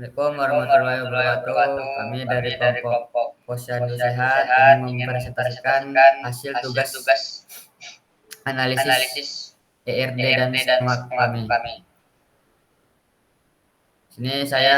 Assalamualaikum warahmatullahi wabarakatuh. Kami dari kelompok Posyandu Sehat ingin mempresentasikan hasil tugas analisis ERD dan SMAK kami. Sini saya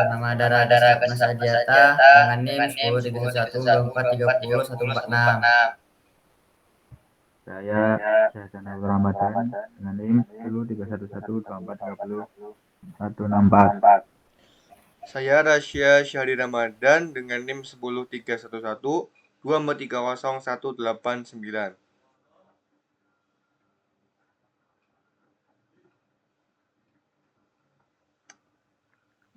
bernama Dara Gasgap Mas Adiata dengan NIM 103114301446. Saya Syahzana Ramadan dengan NIM 103112430164. Saya Rasya Syahri Ramadan dengan NIM 1031124301889.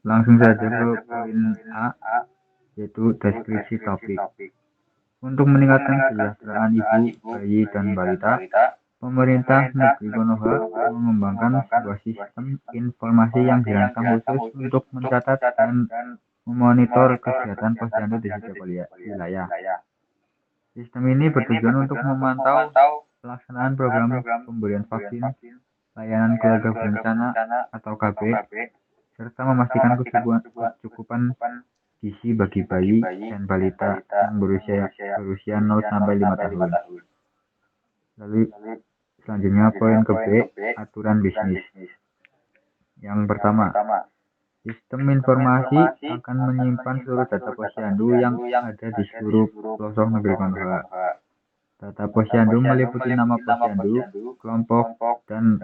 Langsung saja ke poin A, yaitu deskripsi topik. Untuk meningkatkan kesejahteraan ibu, bayi, dan balita, pemerintah negeri Konoha mengembangkan sebuah sistem informasi yang dirancang khusus untuk mencatat dan memonitor kegiatan posyandu di setiap wilayah. Sistem ini bertujuan untuk memantau pelaksanaan program pemberian vaksin, layanan keluarga berencana atau KB, serta memastikan kecukupan gizi bagi bayi dan balita yang berusia 0 sampai 5 tahun. Lalu selanjutnya poin ke B, aturan bisnis. Yang pertama, sistem informasi akan menyimpan seluruh data posyandu yang ada di seluruh pelosok negeri Konoha. Data posyandu meliputi nama posyandu, kelompok, dan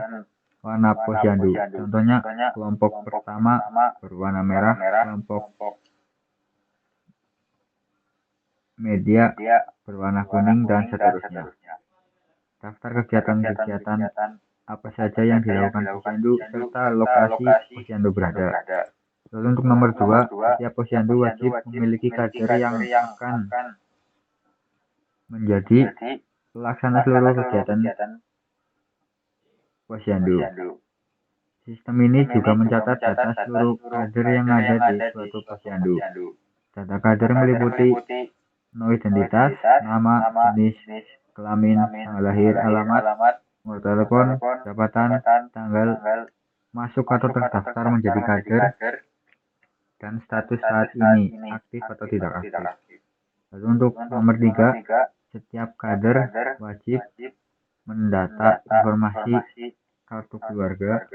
warna posyandu. Contohnya, kelompok pertama berwarna merah, kelompok media berwarna kuning, dan seterusnya. Daftar kegiatan-kegiatan apa saja yang dilakukan posyandu serta lokasi posyandu berada. Lalu untuk nomor 2, setiap posyandu wajib memiliki kader yang akan menjadi pelaksana seluruh kegiatan posyandu. Sistem ini juga mencatat data seluruh kader yang ada di suatu posyandu. Data kader meliputi nomor identitas, nama, jenis, kelamin, tanggal lahir, alamat, nomor telepon, jabatan, tanggal masuk atau terdaftar menjadi kader, dan status saat ini aktif atau tidak aktif. Lalu untuk nomor 3, setiap kader wajib mendata informasi kartu keluarga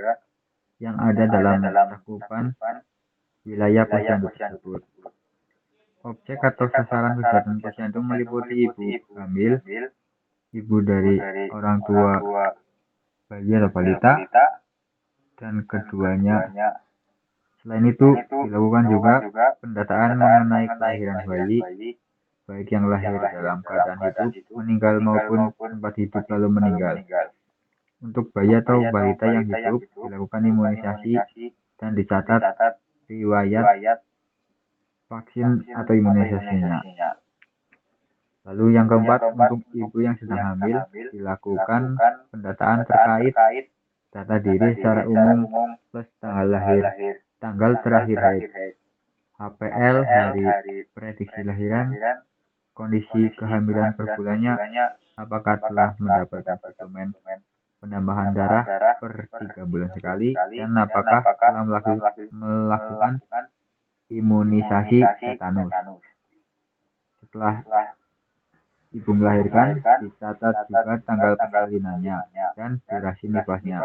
yang ada dalam cakupan wilayah posyandu tersebut. Objek atau sasaran kegiatan posyandu meliputi ibu hamil, ibu dari orang tua bayi atau balita, dan keduanya. Selain itu, dilakukan juga pendataan mengenai kelahiran bayi, baik yang lahir dalam keadaan hidup, meninggal maupun sempat hidup lalu meninggal. Untuk bayi atau balita yang hidup, dilakukan imunisasi dan dicatat riwayat vaksin atau imunisasinya. Lalu yang keempat, untuk ibu yang sedang hamil, dilakukan pendataan terkait data diri secara umum plus tanggal lahir, tanggal terakhir haid, HPL, hari prediksi lahiran, kondisi kehamilan per bulannya, apakah telah mendapatkan suplemen penambahan darah per 3 bulan sekali, dan apakah telah melakukan imunisasi tetanus. Setelah ibu melahirkan, dicatat juga tanggal persalinannya dan durasi nifasnya.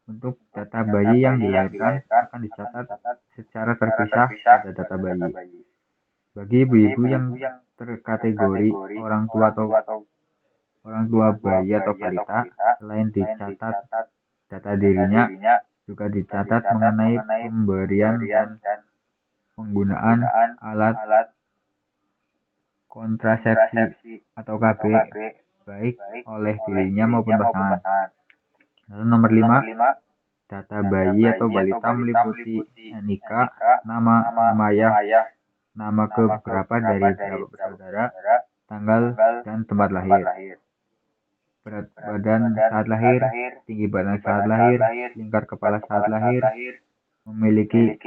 Untuk data bayi yang dilahirkan akan dicatat secara terpisah pada data bayi. Bagi ibu-ibu yang terkategori orang tua bayi atau balita, selain dicatat data dirinya, juga dicatat mengenai pemberian dan penggunaan alat kontrasepsi atau KB baik oleh dirinya maupun pasangan. Lalu nomor 5, data bayi atau balita meliputi NIK, nama ayah, nama keberapa dari beberapa bersaudara, tanggal dan tempat lahir, berat badan saat lahir, tinggi badan saat lahir, lingkar kepala saat lahir, memiliki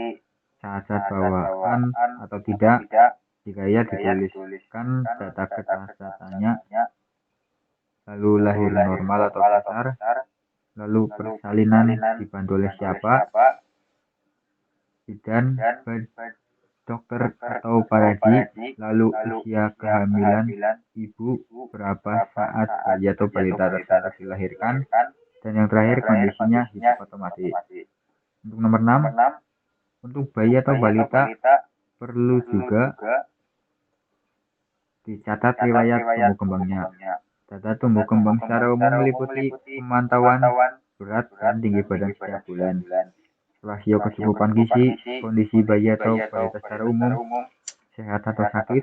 cacat bawaan atau tidak. Jika ya, dituliskan data kecacatannya, lalu lahir normal atau besar, lalu persalinan dibantu oleh siapa, bidan, dokter atau paraji, lalu usia kehamilan ibu, berapa saat bayi atau balita tersebut dilahirkan, dan yang terakhir kondisinya hidup atau mati. Untuk nomor 6, untuk bayi atau balita perlu juga dicatat riwayat tumbuh kembangnya. Data tumbuh kembang secara umum meliputi pemantauan berat dan tinggi badan setiap bulan, rasio kecukupan gizi, kondisi bayi atau balita secara umum, sehat atau sakit,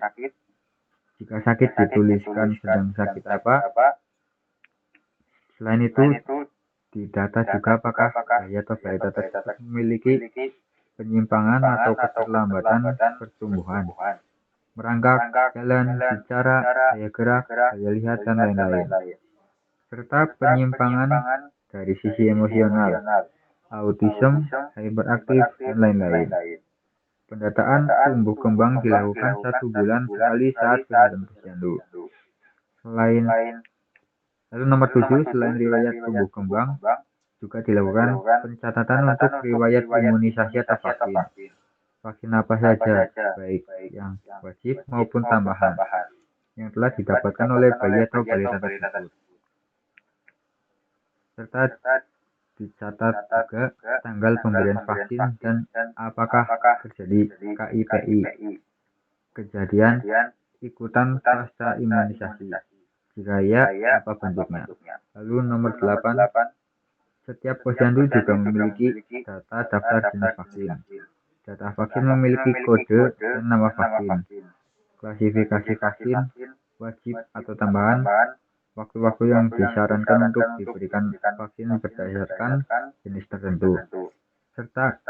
jika sakit dituliskan sedang sakit apa. Selain itu, didata juga apakah bayi atau balita tersebut memiliki penyimpangan atau keterlambatan pertumbuhan, merangkak, jalan, bicara, daya gerak, daya lihat, dan lain-lain, serta penyimpangan dari sisi emosional, autism, hyperaktif, dan lain-lain. Pendataan tumbuh kembang dilakukan 1 bulan sekali saat kesehatan posyandu. Lalu nomor 7, selain riwayat tumbuh kembang, juga dilakukan pencatatan untuk riwayat imunisasi atau vaksin. Vaksin apa saja, baik yang wajib maupun tambahan, yang telah didapatkan oleh bayi atau balita tersebut. Serta dicatat juga tanggal pemberian vaksin dan apakah terjadi KIPI, kejadian ikutan pasca imunisasi. Jika ya, apa bentuknya? Lalu nomor 8, setiap posyandu juga memiliki data daftar jenis vaksin. Data vaksin memiliki kode dan nama vaksin, klasifikasi vaksin, wajib atau tambahan, waktu-waktu yang disarankan untuk diberikan vaksin berdasarkan jenis tertentu, serta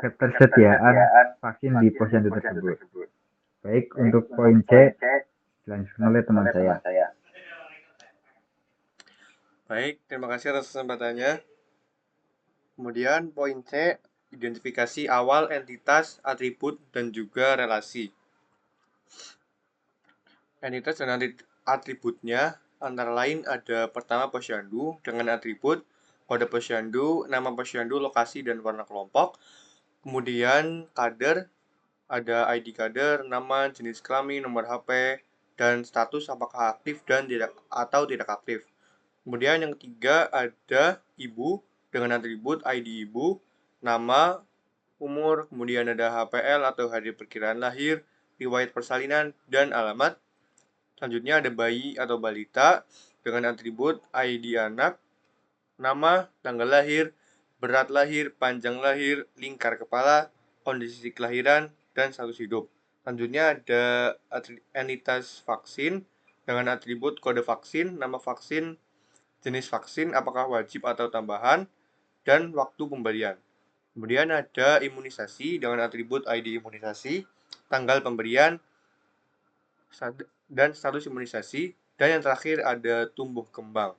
ketersediaan vaksin di posyandu tersebut. Baik, untuk poin C, dilanjutkan oleh teman saya. Baik, terima kasih atas kesempatannya. Kemudian poin C, identifikasi awal entitas, atribut, dan juga relasi. Entitas dan atributnya antara lain ada pertama posyandu dengan atribut, kode posyandu, nama posyandu, lokasi, dan warna kelompok. Kemudian kader, ada ID kader, nama, jenis kelamin, nomor HP, dan status apakah aktif dan tidak atau tidak aktif. Kemudian yang ketiga ada ibu dengan atribut ID ibu, nama, umur, kemudian ada HPL atau hari perkiraan lahir, riwayat persalinan, dan alamat. Selanjutnya ada bayi atau balita dengan atribut ID anak, nama, tanggal lahir, berat lahir, panjang lahir, lingkar kepala, kondisi kelahiran, dan status hidup. Selanjutnya ada entitas vaksin dengan atribut kode vaksin, nama vaksin, jenis vaksin, apakah wajib atau tambahan, dan waktu pemberian. Kemudian ada imunisasi dengan atribut ID imunisasi, tanggal pemberian, dan status imunisasi. Dan yang terakhir ada tumbuh kembang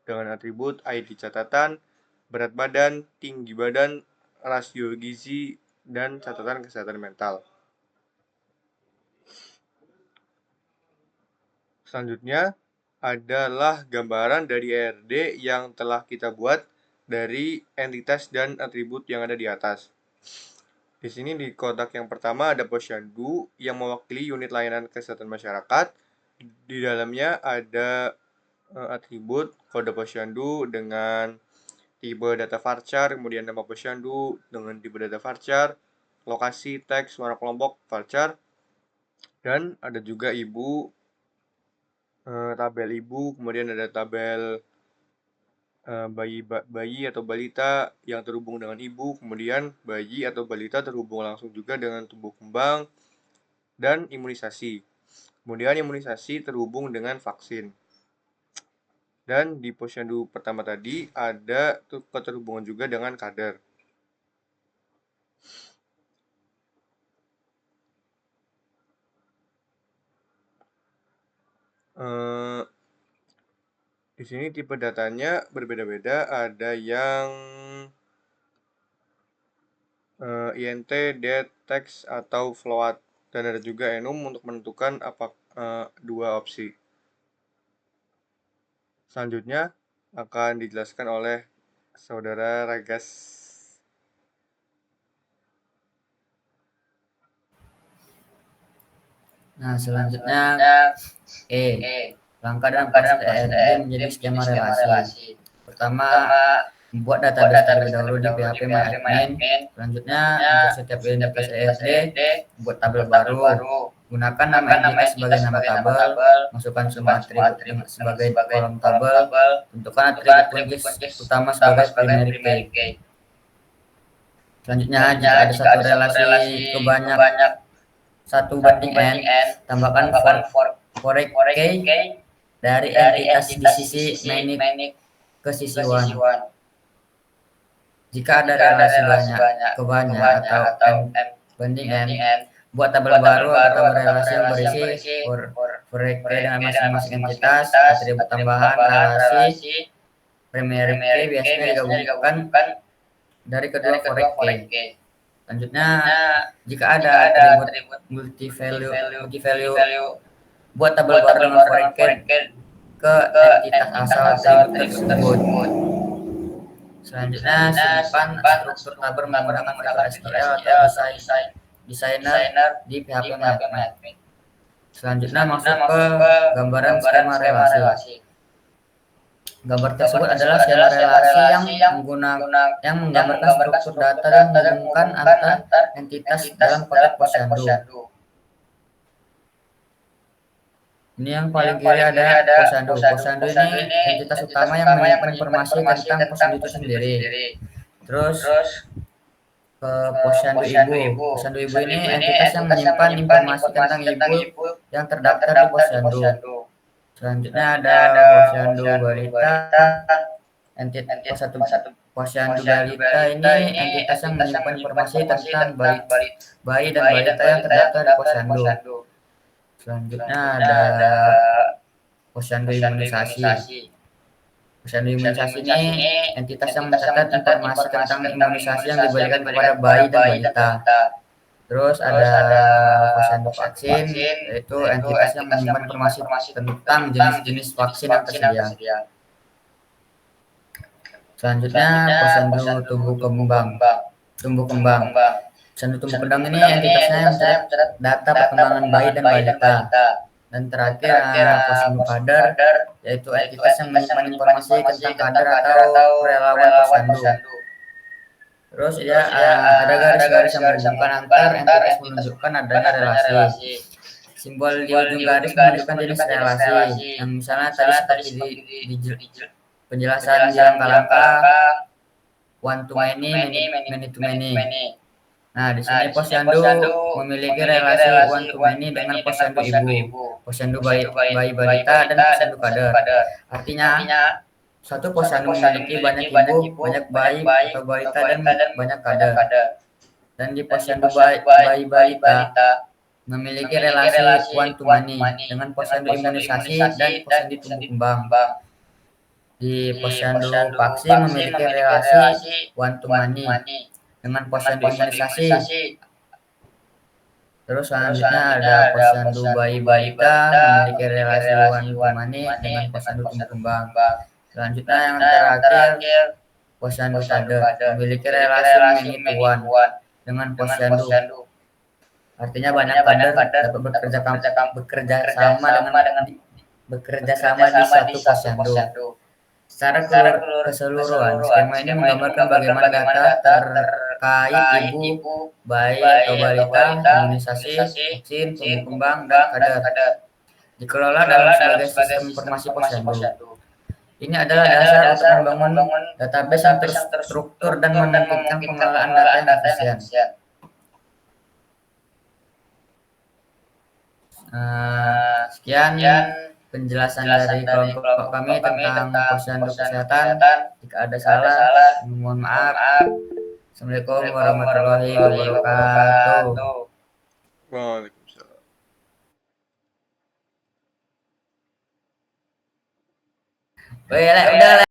dengan atribut ID catatan, berat badan, tinggi badan, rasio gizi, dan catatan kesehatan mental. Selanjutnya adalah gambaran dari ERD yang telah kita buat dari entitas dan atribut yang ada di atas. Di sini di kotak yang pertama ada posyandu yang mewakili unit layanan kesehatan masyarakat. Di dalamnya ada atribut kode posyandu dengan tipe data varchar, kemudian nama posyandu dengan tipe data varchar, lokasi, teks, warna kelompok, varchar, dan ada juga ibu, tabel ibu, kemudian ada tabel bayi atau balita yang terhubung dengan ibu, kemudian bayi atau balita terhubung langsung juga dengan tumbuh kembang, dan imunisasi. Kemudian imunisasi terhubung dengan vaksin. Dan di posyandu pertama tadi ada keterhubungan juga dengan kader. Di sini tipe datanya berbeda-beda, ada yang INT, DET, teks, atau float, dan ada juga enum untuk menentukan dua opsi. Selanjutnya akan dijelaskan oleh Saudara Ragas. Nah, selanjutnya langkah dalam proses ERD menjadi skema relasi. Pertama, membuat database terlebih dahulu di PHP MyAdmin. Selanjutnya, untuk setiap identitas ERD, buat tabel baru. Gunakan nama entitas sebagai nama tabel, masukkan semua atribut sebagai kolom tabel, tentukan atribut kunci utama sebagai primary key. Selanjutnya, jika ada satu relasi kebanyak 1:n, tambahkan for key dari entitas di sisi many ke sisi one. Jika ada relasi kebanyak atau m/n, buat tabel baru atau tabel relasi yang berisi for key dengan masing-masing entitas, atribut tambahan relasi, primary key biasanya digabungkan dari kedua for key. Selanjutnya, jika ada atribut multi value, buat tabel baru dengan for key ke entitas asal atribut tersebut. Selanjutnya, simpan struktur tabel menggunakan fitur SQL atau designer di PHP MyAdmin. Selanjutnya, masuk ke gambaran skema relasi. Gambar tersebut adalah skema relasi yang menggambarkan struktur data dan menghubungkan antar entitas dalam konteks Posyandu. Ini yang paling kiri ada Posyandu. Posyandu ini entitas utama yang menyimpan informasi tentang Posyandu itu sendiri. Terus ke Posyandu Ibu. Posyandu Ibu ini entitas yang menyimpan informasi tentang ibu yang terdaftar di Posyandu. Selanjutnya ada Posyandu Balita. Entitas Posyandu Balita ini entitas yang menyimpan informasi tentang bayi dan balita yang terdaftar di Posyandu. Selanjutnya ada Posyandu Imunisasi. Posyandu Imunisasi ini entitas yang mencatat informasi tentang imunisasi yang diberikan kepada bayi dan balita. Terus ada Posyandu Vaksin, yaitu entitas yang menyimpan informasi tentang jenis-jenis vaksin yang tersedia. Selanjutnya Posyandu Tumbuh Kembang. Posyandu Tumbuh Kembang ini entitasnya yang mencatat data perkembangan bayi dan balita. Dan terakhir Posyandu Kader, yaitu entitas yang menyimpan informasi tentang kader atau relawan Posyandu. Terus ya ada garis-garis yang menunjukkan antar entitas menunjukkan adanya relasi. Simbol di ujung garis menunjukkan jenis relasi. Yang misalnya tadi seperti di penjelasan di langkah-langkah one to many to many. Nah, di sini Posyandu memiliki relasi one to many dengan Posyandu Ibu, Posyandu bayi balita, dan Posyandu Kader. Artinya, satu Posyandu memiliki banyak ibu, banyak bayi atau balita, dan banyak kader. Dan di Posyandu bayi balita memiliki relasi one to many dengan Posyandu Imunisasi dan Posyandu Tumbuh Kembang. Di Posyandu Vaksin memiliki relasi one to many dengan Posyandu Imunisasi. Terus selanjutnya ada Posyandu bayi balita memiliki relasi one to many dengan Posyandu Tumbuh Kembang. Selanjutnya yang terakhir Posyandu Kader memiliki relasi many to one dengan Posyandu. Artinya banyak kader dapat bekerja sama di satu Posyandu. Secara keseluruhan, skema ini menggambarkan bagaimana data terkait ibu, bayi atau balita, imunisasi, vaksin, tumbuh kembang, dan kader dikelola dalam sebagai sistem informasi Posyandu. Ini adalah dasar untuk membangun database yang terstruktur dan memungkinkan pengelolaan data yang efisien. Sekian penjelasan dari kelompok kami tentang Posyandu Kesehatan. Jika ada salah, mohon maaf. Assalamualaikum warahmatullahi wabarakatuh. Waalaikumsalam. Udah.